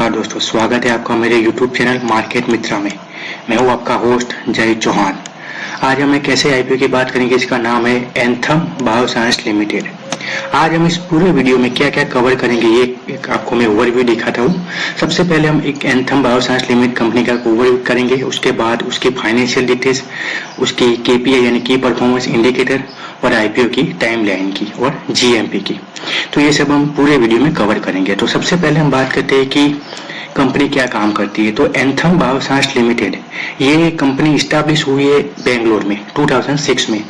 नमस्कार दोस्तों, स्वागत है आपका मेरे YouTube चैनल मार्केट मित्रा में। मैं हूं आपका होस्ट जय चौहान। आज हम एक ऐसे आईपीओ की बात करेंगे जिसका नाम है एंथम बायोसाइंस लिमिटेड। आज हम इस पूरे वीडियो में क्या क्या कवर करेंगे ये एक आपको मैं ओवरव्यू दिखाता हूँ। सबसे पहले हम एक एंथम बायोसाइंस लिमिटेड कंपनी का ओवरव्यू करेंगे, उसके बाद उसकी फाइनेंशियल डिटेल्स, उसकी केपीआई यानी की परफॉर्मेंस इंडिकेटर और आईपीओ की टाइम लाइन की और जीएमपी की। तो ये सब हम पूरे वीडियो में कवर करेंगे। तो सबसे पहले हम बात करते हैं कि कंपनी क्या काम करती है। तो एंथम बायोसाइंस लिमिटेड ये कंपनी स्टैब्लिश हुई है बेंगलोर में 2006 में।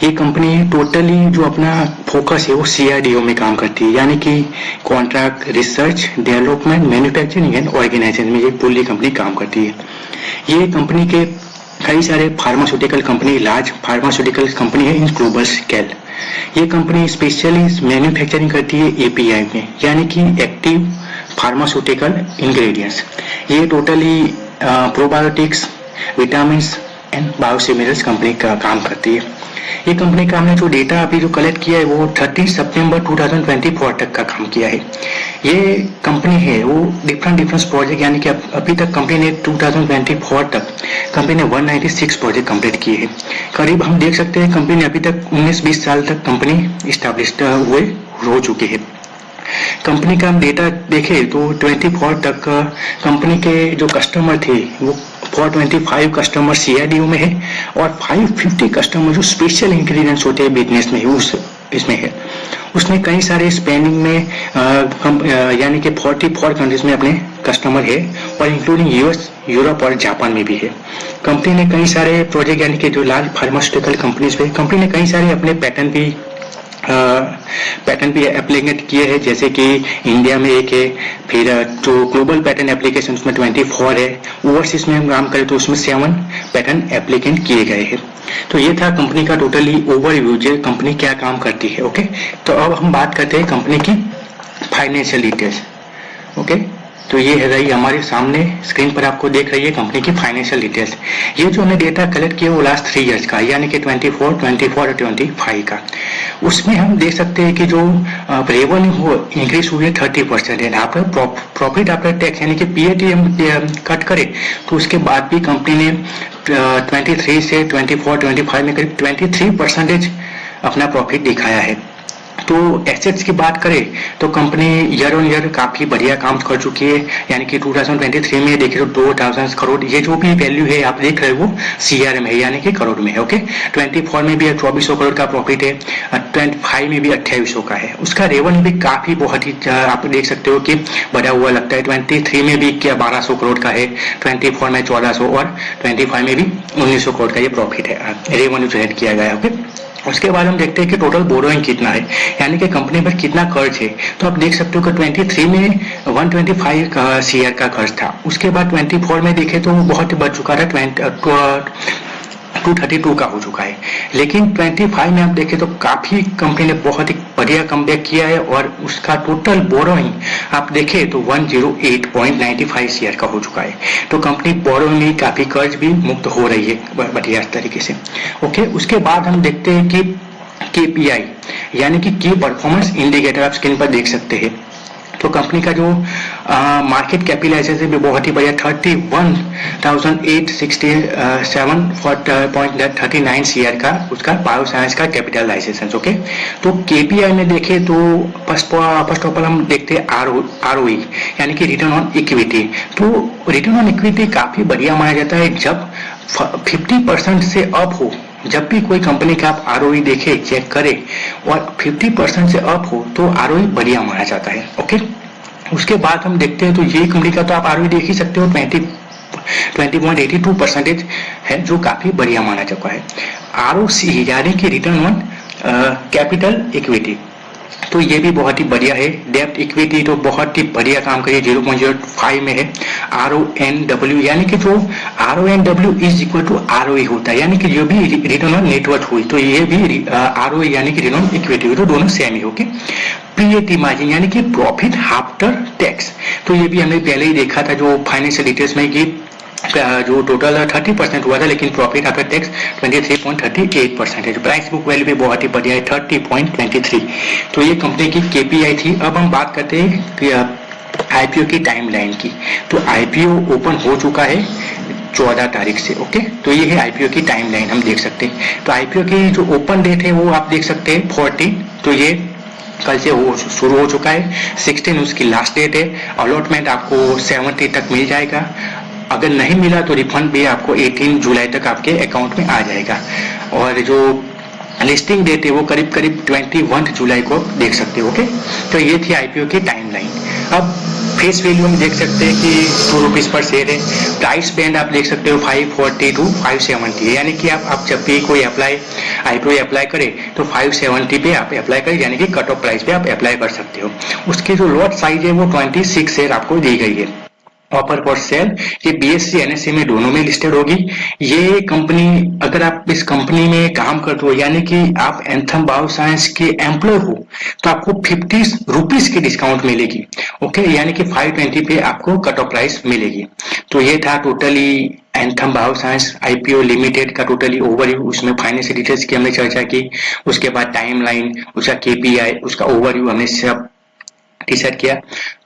ये कंपनी टोटली जो अपना फोकस है वो सीआरडीओ में काम करती है, यानी कि contract research development manufacturing and organization में ये पूरी कंपनी काम करती है। ये कंपनी के कई सारे pharmaceutical company, large pharmaceutical company है इन ग्लोबल स्केल। ये कंपनी स्पेशली मैन्युफैक्चरिंग करती है एपीआई में, यानी कि एक्टिव फार्मास्यूटिकल इंग्रेडिएंट्स। ये totally probiotics, vitamin and biosimilars company का काम करती है। ये कंपनी का हमने जो डेटा अभी जो कलेक्ट किया है वो 30 सितंबर 2024 तक का काम किया है। ये कंपनी है वो डिफरेंट प्रोजेक्ट, यानी कि अभी तक कंपनी ने 2024 तक कंपनी ने 196 प्रोजेक्ट कंप्लीट किए हैं। करीब हम देख सकते हैं कंपनी ने अभी तक 19-20 साल तक कंपनी स्टैब्लिश्ड हुए हो चुके हैं। कंपनी का हम डेटा देखें तो 24 तक कंपनी के जो कस्टमर थे वो 425 कस्टमर सीआरडीओ में है और 550 कस्टमर जो स्पेशल इंग्रेडिएंट्स होते हैं बिजनेस में उस इसमें है। उसने कई सारे स्पेंडिंग में यानी कि 44 कंट्रीज में अपने कस्टमर है और इंक्लूडिंग यूएस, यूरोप और जापान में भी है। कंपनी ने कई सारे प्रोजेक्ट, यानी कि जो लार्ज फार्मास्यूटिकल कंपनीज पे कंपनी ने कई सारे अपने पैटर्न भी एप्लीकेट किए हैं, जैसे कि इंडिया में एक है, फिर जो ग्लोबल पैटर्न एप्लीकेशन उसमें 24 है, ओवरसीज में हम काम करें तो उसमें 7 पैटर्न एप्लीकेट किए गए हैं। तो ये था कंपनी का टोटली ओवरव्यू, जो कंपनी क्या काम करती है। ओके, तो अब हम बात करते हैं कंपनी की फाइनेंशियल डिटेल्स। ओके, तो ये है रही हमारे सामने स्क्रीन पर आपको देख रही है कंपनी की फाइनेंशियल डिटेल्स। ये जो हमने डेटा कलेक्ट किया वो लास्ट 3 इयर्स का, यानी कि 24, 24 और 25 का। उसमें हम देख सकते हैं कि जो रेवेन्यू इंक्रीज हुई है 30% है। आप प्रॉफिट आफ्टर टैक्स यानी कि पीएटी हम कट करें तो उसके बाद भी कंपनी ने 23 से 24, 25 में करीब 23% अपना प्रॉफिट दिखाया है। तो एसेट्स की बात करें तो कंपनी ईयर ऑन ईयर काफी बढ़िया काम कर चुकी है, यानी कि 2023 में देखें तो 2000 करोड़, ये जो भी वैल्यू है आप देख रहे हो सीआर में है, यानी कि करोड़ में है। ओके, 24 में भी 2400 करोड़ का प्रॉफिट है, 25 में भी 2800 का है। उसका रेवेन्यू भी काफी बहुत ही आप देख सकते हो कि बढ़ा हुआ लगता है। 23 में भी क्या 1200 करोड़ का है, 24 में 1400 और 25 में भी 1900 करोड़ का ये प्रॉफिट है, रेवेन्यू जनरेट किया गया। ओके, उसके बाद हम देखते हैं कि टोटल बोरोइंग कितना है, यानी कि कंपनी पर कितना कर्ज है। तो आप देख सकते हो कि 23 में 125 का सीआर का कर्ज था। उसके बाद 24 में देखें तो बहुत बढ़ चुका था, 232 का हो चुका है। लेकिन 25 में आप देखें तो काफी कंपनी ने बहुत ही बढ़िया कमबैक किया है और उसका टोटल बोरोइंग आप देखें तो 108.95 सीआर का हो चुका है। तो कंपनी बोरोइंग में काफी कर्ज भी मुक्त हो रही है बढ़िया तरीके से। ओके, उसके बाद हम देखते हैं कि केपीआई यानी कि की परफॉर्मेंस इंडिकेटर आप स्क्रीन पर देख सकते हैं। तो कंपनी का जो मार्केट कैपिटलाइजेशन भी बहुत ही बढ़िया 31,867.39 सीआर का उसका बायोसाइंस का कैपिटलाइजेशन। ओके, तो केपीआई में देखें तो फर्स्ट ऑफ ऑल हम देखते हैं आरओई यानी कि रिटर्न ऑन इक्विटी। तो रिटर्न ऑन इक्विटी काफी बढ़िया माना जाता है जब 50% से अप हो। जब भी कोई कंपनी का आप आरओई देखे, चेक करें और 50% से अप हो तो आरओई बढ़िया माना जाता है। ओके, उसके बाद हम देखते हैं तो ये कंपनी का तो आप आरओई देख ही सकते हो 20.82% है, जो काफी बढ़िया माना जाता है। आरओसी यानी कि रिटर्न ऑन कैपिटल इक्विटी, तो ये भी बहुत ही बढ़िया है। डेब्ट इक्विटी तो बहुत ही बढ़िया काम करिए, 0.05 में है। RONW यानी कि जो RONW is equal to ROE होता है, यानी कि जो भी रिटर्न ऑन नेटवर्थ हुई तो ये भी ROE यानी कि रिटर्न ऑन इक्विटी हुई, तो दोनों सेम ही होगी। पीएटी मार्जिन यानी कि प्रॉफिट आफ्टर टैक्स, तो ये भी हमने पहले ही देखा था जो फाइनेंशियल डिटेल्स में कि जो टोटल 30% हुआ था, लेकिन प्रॉफिट आफ्टर टैक्स 23.38% है। प्राइस बुक वैल्यू भी बहुत ही बढ़िया है 30.23। तो ये कंपनी की केपीआई थी। अब हम बात करते हैं आईपीओ की टाइमलाइन की। तो आईपीओ ओपन हो चुका है 14 तारीख से। ओके, तो ये है आईपीओ की टाइमलाइन, हम देख सकते हैं। तो आईपीओ की जो ओपन डेट है वो आप देख सकते हैं 14, तो ये कल से वो शुरू हो चुका है। 16 उसकी लास्ट डेट है। अलॉटमेंट आपको 70 तक मिल जाएगा। अगर नहीं मिला तो रिफंड भी आपको 18 जुलाई तक आपके अकाउंट में आ जाएगा। और जो लिस्टिंग डेट है वो करीब करीब 21 जुलाई को देख सकते हो। ओके, तो ये थी आईपीओ की टाइमलाइन। अब फेस वैल्यू हम देख सकते हैं कि 2 रुपीज पर शेयर है। प्राइस बैंड आप देख सकते हो 540 टू 570 है, यानी कि आप जब भी कोई आईपीओ अप्लाई करें तो 570 पे आप अप्लाई करें, यानी कि कट ऑफ प्राइस पे आप अप्लाई कर सकते हो। उसकी जो लॉट साइज है वो 26 शेयर आपको दी गई है। ऑफर फॉर सेल, ये बीएससी एनएससी में दोनों में लिस्टेड होगी। ये कंपनी, अगर आप इस कंपनी में काम करते हो यानी कि आप एंथम बायोसाइंस के एम्प्लॉय हो, तो आपको 50 रुपीज की डिस्काउंट मिलेगी। ओके, यानी कि 520 पे आपको कट ऑफ प्राइस मिलेगी। तो ये था totally anthem bioscience IPO limited का टोटली ओवरव्यू। उसमें फाइनेंशियल डिटेल्स की हमने चर्चा की, उसके बाद टाइमलाइन, उसका केपीआई, उसका ओवरव्यू हमने सब डिसाइड किया।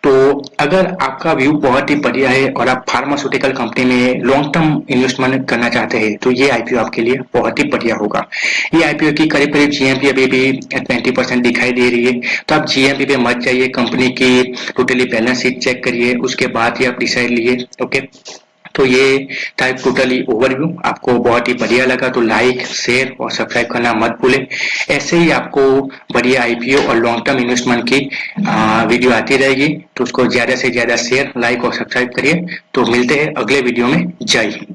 तो अगर आपका व्यू बहुत ही बढ़िया है और आप फार्मास्यूटिकल कंपनी में लॉन्ग टर्म इन्वेस्टमेंट करना चाहते हैं तो ये आईपीओ आपके लिए बहुत ही बढ़िया होगा। ये आईपीओ की करीब करीब जीएमपी अभी भी 20% दिखाई दे रही है, तो आप जीएमपी पे मत जाइए, कंपनी की टोटली बैलेंस शीट चेक करिए, उसके बाद ही आप डिसाइड लिए। ओके, तो ये था टोटली ओवरव्यू। आपको बहुत ही बढ़िया लगा तो लाइक, शेयर और सब्सक्राइब करना मत भूलें। ऐसे ही आपको बढ़िया आईपीओ और लॉन्ग टर्म इन्वेस्टमेंट की वीडियो आती रहेगी, तो उसको ज्यादा से ज्यादा शेयर, लाइक और सब्सक्राइब करिए। तो मिलते हैं अगले वीडियो में। जय हिंद।